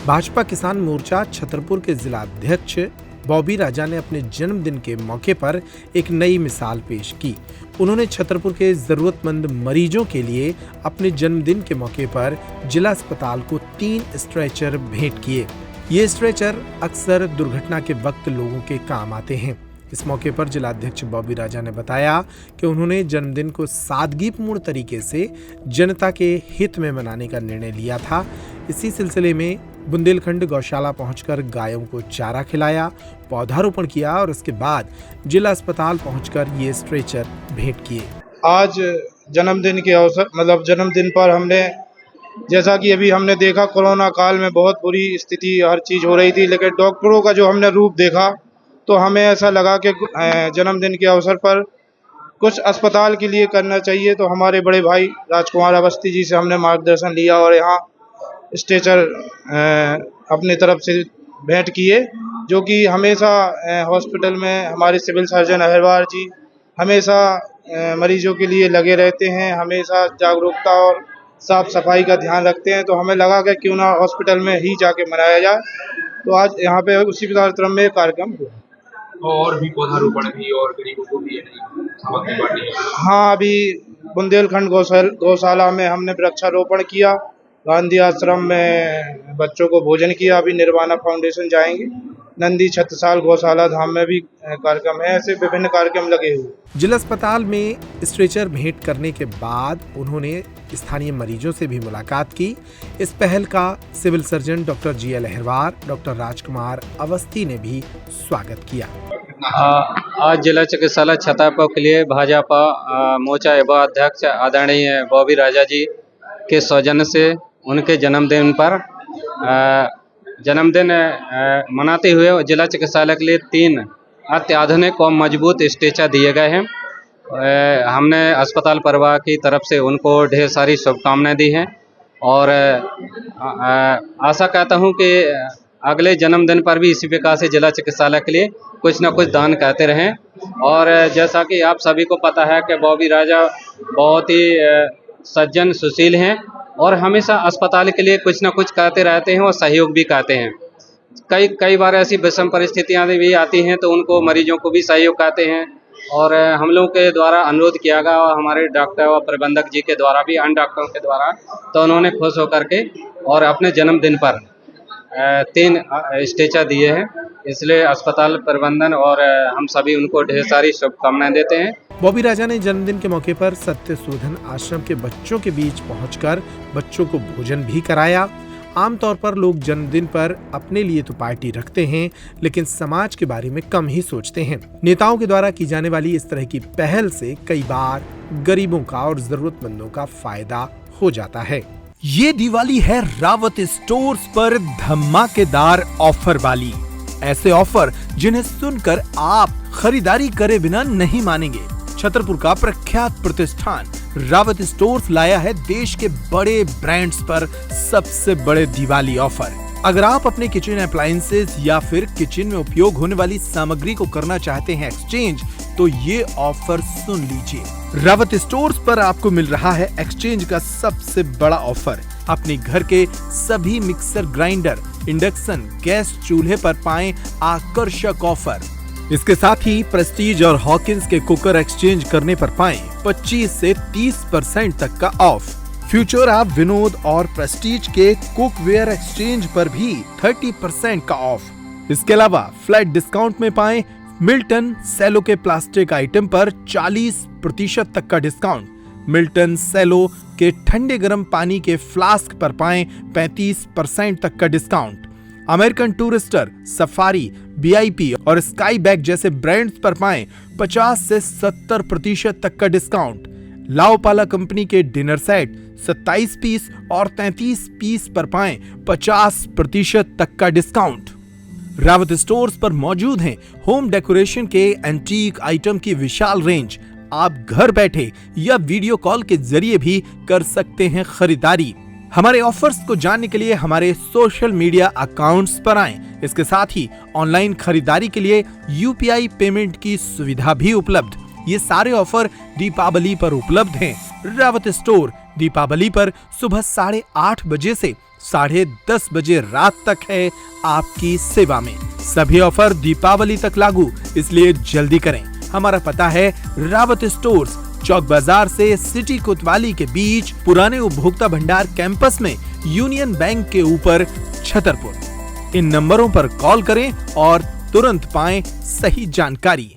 भाजपा किसान मोर्चा छतरपुर के जिला अध्यक्ष बॉबी राजा ने अपने जन्मदिन के मौके पर एक नई मिसाल पेश की। उन्होंने छतरपुर के जरूरतमंद मरीजों के लिए अपने जन्मदिन के मौके पर जिला अस्पताल को 3 स्ट्रेचर भेंट किए। ये स्ट्रेचर अक्सर दुर्घटना के वक्त लोगों के काम आते हैं। इस मौके पर जिला अध्यक्ष बॉबी राजा ने बताया कि उन्होंने जन्मदिन को सादगीपूर्ण तरीके से जनता के हित में मनाने का निर्णय लिया था। इसी सिलसिले में बुंदेलखंड गौशाला पहुंचकर गायों को चारा खिलाया, पौधारोपण किया और उसके बाद जिला अस्पताल पहुंचकर ये स्ट्रेचर भेंट किए। आज जन्मदिन के अवसर जन्मदिन पर हमने, जैसा कि अभी हमने देखा, कोरोना काल में बहुत बुरी स्थिति हर चीज़ हो रही थी, लेकिन डॉक्टरों का जो हमने रूप देखा तो हमें ऐसा लगा कि जन्मदिन के अवसर पर कुछ अस्पताल के लिए करना चाहिए। तो हमारे बड़े भाई राजकुमार अवस्थी जी से हमने मार्गदर्शन लिया और यहाँ स्ट्रेचर अपनी तरफ से भेंट किए, जो कि हमेशा हॉस्पिटल में हमारे सिविल सर्जन अहिरवार जी हमेशा मरीजों के लिए लगे रहते हैं, हमेशा जागरूकता और साफ सफाई का ध्यान रखते हैं। तो हमें लगा कि क्यों ना हॉस्पिटल में ही जाके मनाया जाए। तो आज यहाँ पे उसी कार्यक्रम में कार्यक्रम हुआ और भी पौधारोपण भी और गरीबों को भी सामग्री बांटी। हाँ, अभी बुंदेलखंड गौशाला में हमने वृक्षारोपण किया, गांधी आश्रम में बच्चों को भोजन किया, अभी निर्वाणा फाउंडेशन जाएंगे, नंदी छत्रसाल गौशाला धाम में भी कार्यक्रम है। ऐसे विभिन्न कार्यक्रम लगे हुए। जिला अस्पताल में स्ट्रेचर भेंट करने के बाद उन्होंने स्थानीय मरीजों से भी मुलाकात की। इस पहल का civil surgeon doctor GL Ahirwar, doctor Rajkumar Awasthi ने भी स्वागत किया। आज जिला चिकित्सालय छतरपुर के लिए भाजपा मोर्चा युवा अध्यक्ष आदरणीय बॉबी राजा जी के सौजन्य से उनके जन्मदिन पर जन्मदिन मनाते हुए जिला चिकित्सालय के लिए 3 अत्याधुनिक और मजबूत स्ट्रेचर दिए गए हैं। हमने अस्पताल परिवार की तरफ से उनको ढेर सारी शुभकामनाएं दी हैं और आशा करता हूं कि अगले जन्मदिन पर भी इसी प्रकार से जिला चिकित्सालय के लिए कुछ न कुछ दान करते रहें। और जैसा कि आप सभी को पता है कि बॉबी राजा बहुत ही सज्जन सुशील हैं और हमेशा अस्पताल के लिए कुछ न कुछ करते रहते हैं और सहयोग भी करते हैं। कई बार ऐसी विषम परिस्थितियां भी आती हैं तो उनको मरीजों को भी सहयोग करते हैं और हम लोगों के द्वारा अनुरोध किया गया और हमारे डॉक्टर और प्रबंधक जी के द्वारा भी, अन्य डॉक्टरों के द्वारा, तो उन्होंने खुश होकर के और अपने जन्मदिन पर 3 स्ट्रेचर दिए हैं। इसलिए अस्पताल प्रबंधन और हम सभी उनको ढेर सारी शुभकामनाएं देते हैं। बॉबी राजा ने जन्मदिन के मौके पर सत्यशोधन आश्रम के बच्चों के बीच पहुंचकर बच्चों को भोजन भी कराया। आमतौर पर लोग जन्मदिन पर अपने लिए तो पार्टी रखते हैं, लेकिन समाज के बारे में कम ही सोचते हैं। नेताओं के द्वारा की जाने वाली इस तरह की पहल से कई बार गरीबों का और जरूरतमंदों का फायदा हो जाता है। ये दिवाली है रावत स्टोर्स पर धमाकेदार ऑफर वाली। ऐसे ऑफर जिन्हें सुनकर आप खरीदारी करे बिना नहीं मानेंगे। छतरपुर का प्रख्यात प्रतिष्ठान रावत स्टोर्स लाया है देश के बड़े ब्रांड्स पर सबसे बड़े दिवाली ऑफर। अगर आप अपने किचन अप्लायंसेस या फिर किचन में उपयोग होने वाली सामग्री को करना चाहते हैं एक्सचेंज, तो ये ऑफर सुन लीजिए। रावत स्टोर्स पर आपको मिल रहा है एक्सचेंज का सबसे बड़ा ऑफर। अपने घर के सभी मिक्सर ग्राइंडर, इंडक्शन गैस चूल्हे पर पाएं आकर्षक ऑफर। इसके साथ ही प्रेस्टीज और हॉकिंस के कुकर एक्सचेंज करने पर पाएं 25 से 30% तक का ऑफ। फ्यूचरा, विनोद और प्रेस्टीज के कुकवेयर एक्सचेंज पर भी 30% का ऑफ। इसके अलावा फ्लैट डिस्काउंट में पाएं मिल्टन सेलो के प्लास्टिक आइटम पर 40% तक का डिस्काउंट। मिल्टन सेलो के ठंडे गर्म पानी के फ्लास्क पर पाएं 35% तक का discount. American Tourister, Safari, VIP और स्काई बैग जैसे ब्रांड्स पर पाएं 50 से 70% तक का डिस्काउंट। लाओपाला कंपनी के डिनर सेट 27 पीस और 33 पीस पर पाएं 50% तक का डिस्काउंट। रावत स्टोर्स पर मौजूद हैं होम डेकोरेशन के एंटीक आइटम की विशाल रेंज। आप घर बैठे या वीडियो कॉल के जरिए भी कर सकते हैं खरीदारी। हमारे ऑफर्स को जानने के लिए हमारे सोशल मीडिया अकाउंट्स पर आएं। इसके साथ ही ऑनलाइन खरीदारी के लिए UPI पेमेंट की सुविधा भी उपलब्ध। ये सारे ऑफर दीपावली पर उपलब्ध हैं। रावत स्टोर दीपावली पर सुबह 8:30 बजे से 10:30 बजे रात तक है आपकी सेवा में। सभी ऑफर दीपावली तक लागू, इसलिए जल्दी करें। हमारा पता है रावत स्टोर्स, चौक बाजार से सिटी कोतवाली के बीच, पुराने उपभोक्ता भंडार कैंपस में, यूनियन बैंक के ऊपर, छतरपुर। इन नंबरों पर कॉल करें और तुरंत पाएं सही जानकारी।